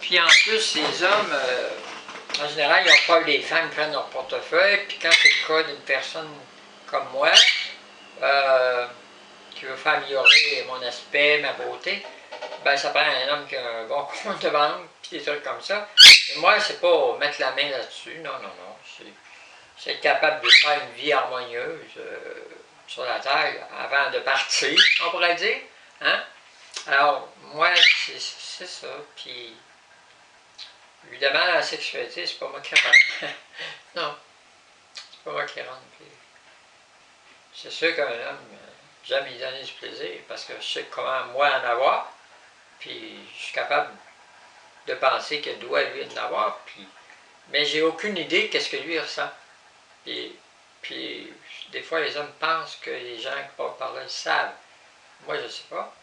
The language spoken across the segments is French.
Puis en plus, les hommes, en général, ils ont peur des femmes qui prennent leur portefeuille. Puis quand c'est le cas d'une personne comme moi, qui veut faire améliorer mon aspect, ma beauté, ben ça prend un homme qui a un bon compte de banque, puis des trucs comme ça. Et moi, c'est pas mettre la main là-dessus, non, non, non. C'est être capable de faire une vie harmonieuse sur la Terre avant de partir, on pourrait dire. Hein? Alors, moi, c'est ça. Puis, évidemment, la sexualité, c'est pas moi qui rentre. Non, c'est pas moi qui rentre. C'est sûr qu'un homme, j'aime lui donner du plaisir parce que je sais comment moi en avoir. Puis, je suis capable de penser qu'il doit lui en avoir. Puis, mais j'ai aucune idée de ce que lui ressent. Puis, des fois, les hommes pensent que les gens qui passent par là, ils savent. Moi, je ne sais pas.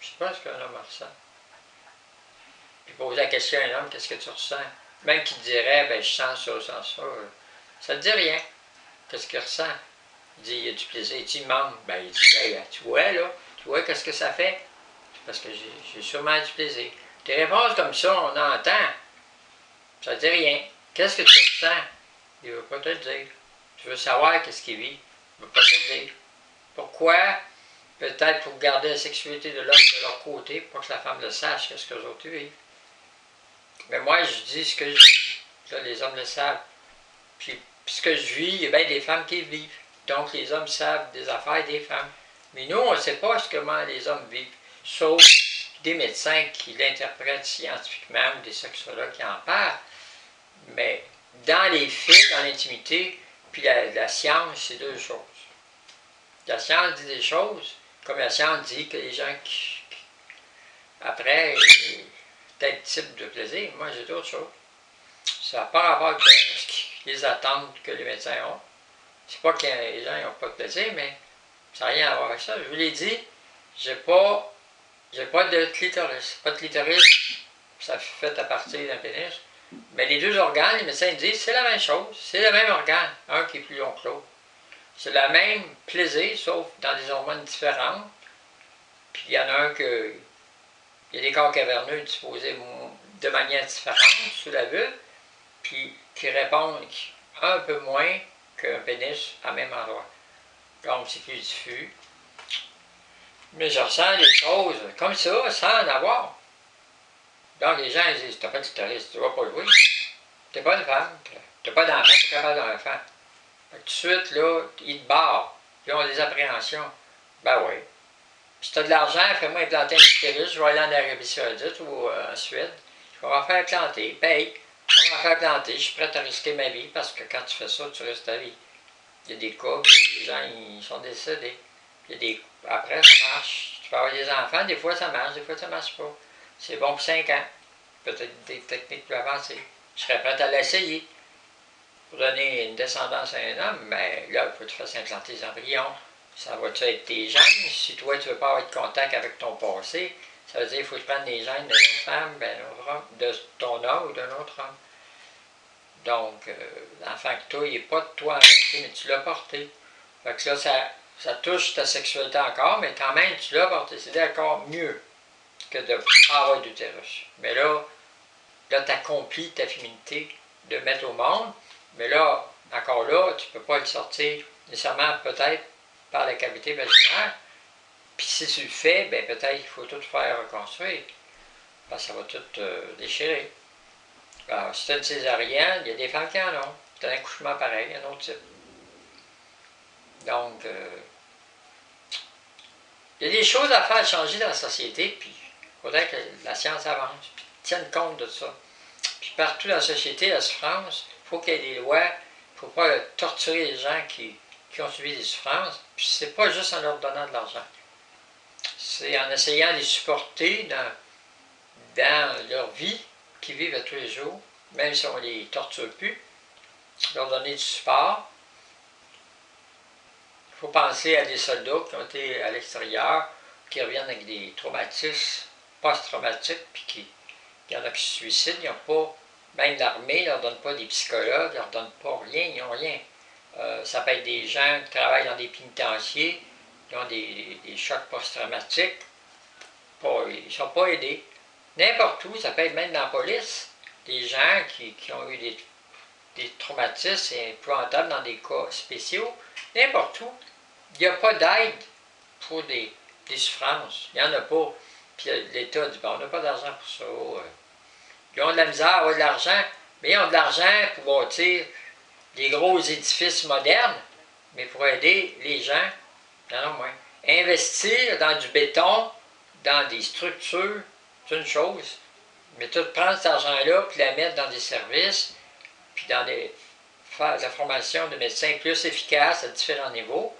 Je ne sais pas ce qu'un homme ressent. Puis poser la question à un homme, qu'est-ce que tu ressens? Même qu'il dirait, ben je sens ça, ça ne dit rien. Qu'est-ce qu'il ressent? Il dit, il y a du plaisir. Tu demandes, ben il dit, ben, tu vois là, tu vois qu'est-ce que ça fait? C'est parce que j'ai sûrement du plaisir. Des réponses comme ça, on entend. Ça ne dit rien. Qu'est-ce que tu ressens? Il ne veut pas te le dire. Tu veux savoir qu'est-ce qu'il vit. Il ne veut pas te le dire. Pourquoi? Peut-être pour garder la sexualité de l'homme de leur côté, pour que la femme le sache, qu'est-ce que les autres vivent. Mais moi, je dis ce que je vis. Là, les hommes le savent. Puis ce que je vis, il y a bien des femmes qui le vivent. Donc, les hommes savent des affaires des femmes. Mais nous, on ne sait pas comment les hommes vivent. Sauf des médecins qui l'interprètent scientifiquement ou des sexologues qui en parlent. Mais dans les faits, dans l'intimité, puis la science, c'est deux choses. La science dit des choses, comme la science dit que les gens qui après, tel type de plaisir, moi j'ai d'autres choses. Ça n'a pas rapport avec les attentes que les médecins ont. C'est pas que les gens n'ont pas de plaisir, mais ça n'a rien à voir avec ça. Je vous l'ai dit, j'ai pas de clitoris. Pas de clitoris, ça fait à partir d'un pénis. Mais les deux organes, les médecins disent, c'est la même chose. C'est le même organe, un qui est plus long que l'autre. C'est le même plaisir, sauf dans des hormones différentes. Puis il y en a un que. Il y a des corps caverneux disposés de manière différente sous la vulve, puis qui répondent un peu moins qu'un pénis à même endroit. Donc c'est plus diffus. Mais je ressens des choses comme ça, sans en avoir. Donc les gens ils disent, t'as pas de clitoris, tu vas pas jouer. T'es pas une femme, t'as pas d'enfant, t'es capable d'un enfant. Tout de suite, là, ils te barrent. Ils ont des appréhensions. Ben oui. Si tu as de l'argent, fais-moi implanter un utérus, je vais aller en Arabie Saoudite ou en Suède. Je vais m'en faire planter, paye. Je vais m'en faire planter, je suis prêt à risquer ma vie parce que quand tu fais ça, tu risques ta vie. Il y a des cas où les gens ils sont décédés. Après, ça marche. Tu peux avoir des enfants, des fois ça marche, des fois ça marche pas. C'est bon pour 5 ans. Peut-être des techniques plus avancées. Je serais prêt à l'essayer. Pour donner une descendance à un homme, mais là, il faut que tu fasses implanter les embryons. Ça va-tu être tes gènes? Si toi, tu ne veux pas avoir de contact avec ton passé, ça veut dire qu'il faut que tu prennes les gènes d'une autre femme, de ton homme ou d'un autre homme. Donc, l'enfant que tu as, il n'est pas de toi en réalité, mais tu l'as porté. Fait que là, ça touche ta sexualité encore, mais quand même, tu l'as porté. C'est encore mieux que de ne pas avoir d'utérus. Mais là tu accomplis ta féminité de mettre au monde. Mais là, encore là, tu ne peux pas le sortir nécessairement peut-être par la cavité vaginale. Puis si tu le fais, ben peut-être qu'il faut tout faire reconstruire. Parce que ça va tout déchirer. Alors, si tu as une césarienne, il y a des femmes qui en ont. C'est un accouchement pareil, un autre type. Donc, il y a des choses à faire changer dans la société, puis il faudrait que la science avance, puis tienne compte de ça. Puis partout dans la société, la souffrance, il faut qu'il y ait des lois, il ne faut pas torturer les gens qui ont subi des souffrances, puis c'est pas juste en leur donnant de l'argent. C'est en essayant de les supporter dans leur vie, qu'ils vivent à tous les jours, même si on ne les torture plus, leur donner du support. Il faut penser à des soldats qui ont été à l'extérieur, qui reviennent avec des traumatismes post-traumatiques, puis il y en a qui se suicident, ils n'ont pas, même l'armée ne leur donne pas des psychologues, ils ne leur donnent pas rien, ils n'ont rien. Ça peut être des gens qui travaillent dans des pénitenciers, qui ont des chocs post-traumatiques, ils ne sont pas aidés. n'importe où, ça peut être même dans la police, des gens qui ont eu des traumatismes épouvantables dans des cas spéciaux, n'importe où, il n'y a pas d'aide pour des souffrances. Il n'y en a pas. Puis l'État dit, bon, on n'a pas d'argent pour ça. Ils ont de la misère à avoir de l'argent, mais ils ont de l'argent pour bâtir des gros édifices modernes, mais pour aider les gens, non, moins. Investir dans du béton, dans des structures, c'est une chose. Mais tout prendre cet argent-là, puis la mettre dans des services, puis dans faire de la formation de médecins plus efficace à différents niveaux,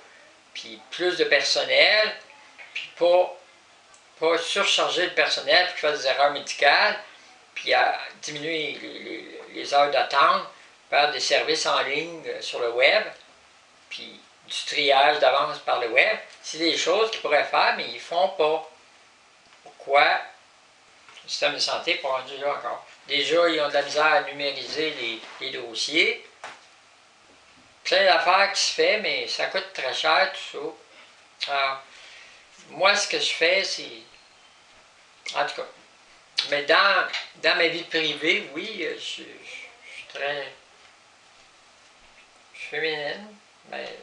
puis plus de personnel, puis pas surcharger le personnel, puis faire des erreurs médicales, puis à diminuer les heures d'attente, faire des services en ligne sur le web, puis du triage d'avance par le web. C'est des choses qu'ils pourraient faire, mais ils ne font pas. Pourquoi? Le système de santé n'est pas rendu là encore. Déjà, ils ont de la misère à numériser les dossiers. Plein d'affaires qui se fait, mais ça coûte très cher, tout ça. Alors, moi, ce que je fais, c'est... En tout cas, mais dans ma vie privée, oui, je suis très... Je suis féminine, mais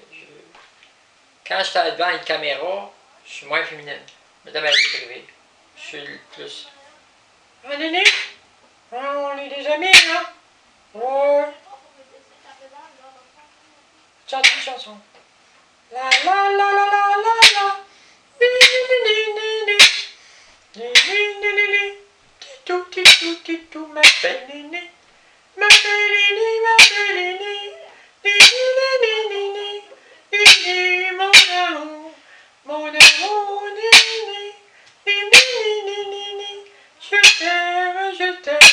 quand je suis devant une caméra, je suis moins féminine. Mais dans ma vie privée, je suis plus... Ah, Néné? On est des amis, là? Ouais. Chante une chanson. La la la la la la la. Ni ni ni ni ni. Ni ni ni ni ni. Titou titou titou, ma belle Néné. Ma belle Néné, ma belle Néné. Ni ni ni ni ni. Néné, mon amour. Mon amour, Néné. Ni ni ni ni ni. Je t'aime, je t'aime.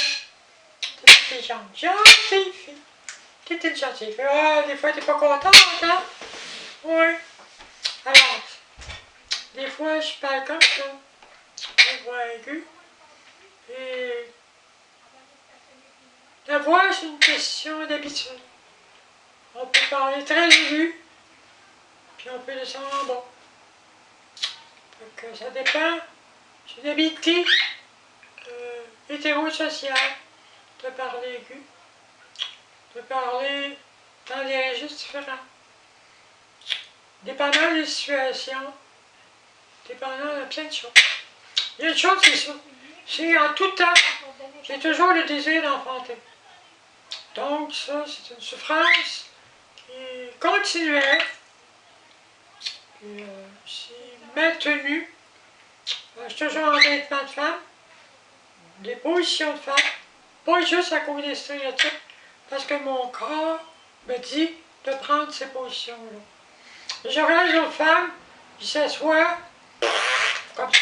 T'es une gentille fille. T'es une gentille fille. Ah, des fois t'es pas contente, hein? Oui. Alors, des fois je parle comme ça. Une voix aiguë. Et la voix, c'est une question d'habitude. On peut parler très aigu, puis on peut descendre en bas. Donc ça dépend. J'ai une habilité hétérosociale de parler aigu, de parler dans des registres différents. Dépendant des situations, dépendant de plein de choses. Il y a une chose, c'est ça. C'est en tout temps, j'ai toujours le désir d'enfanter. Donc ça, c'est une souffrance qui est continuelle, qui c'est maintenue. Je suis toujours en vêtements de femme, des positions de femme, pas juste à cause des stéréotypes, parce que mon corps me dit de prendre ces positions-là. Je regarde les autres femmes, ils s'assoient comme ça.